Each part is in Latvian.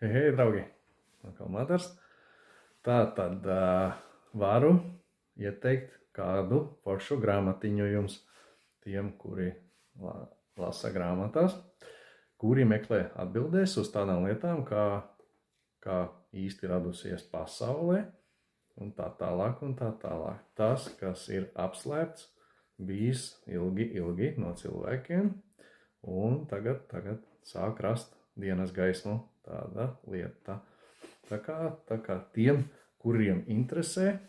Hei, draugi! Atkal Matars. Tātad varu ieteikt kādu foršu grāmatiņu jums, tiem, kuri lasa grāmatās, kuri meklē atbildēs uz tādām lietām, kā īsti radusies pasaulē, un tā tālāk, un tā tālāk. Tas, kas ir apslēpts, bijis ilgi no cilvēkiem, un tagad sāk rast dienas gaismu tāda lieta. Tā kā tiem, kuriem interesē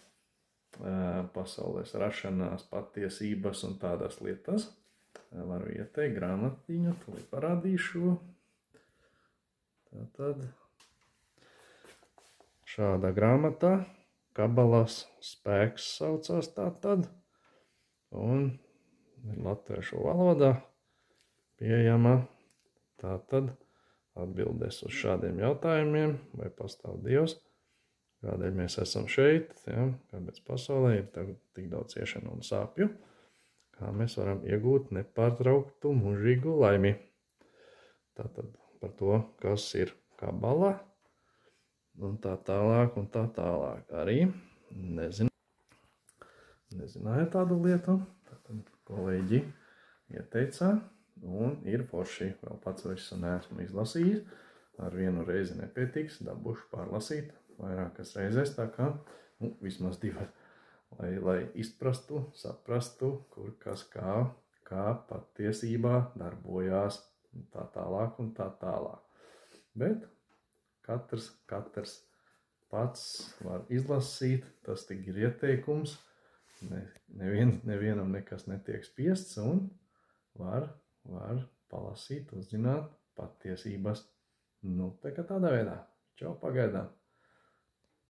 pasaules rašanās, patiesības un tādas lietas, varu ieteikt grāmatiņu, tūlīt parādīšu. Tātad šāda grāmata, Kabalas spēks saucās tātad, un latviešu valodā pieejama tātad atbildēs uz šādiem jautājumiem, vai pastāv Dievs, kādēļ mēs esam šeit, ja, kāpēc pasaulē ir tik daudz ciešanu un sāpju, kā mēs varam iegūt nepārtrauktu mūžīgu laimi. Tātad par to, kas ir Kabala, un tā tālāk, un tā tālāk. Arī nezināju tādu lietu, tātad kolēģi ieteica, un ir forši, vēl pats visu neesmu izlasījis, ar vienu reizi nepietiks, dabūšu pārlasīt vairākas reizes, tā kā, vismaz divas, lai izprastu, saprastu, kur kas kā patiesībā darbojās, un tā tālāk, un tā tālāk. Bet katrs pats var izlasīt, tas tik ir ieteikums, nevienam nekas netiek spiests, un var palasīt, uzzināt patiesības. Tā kā tādā veidā. Čau, pagaidām!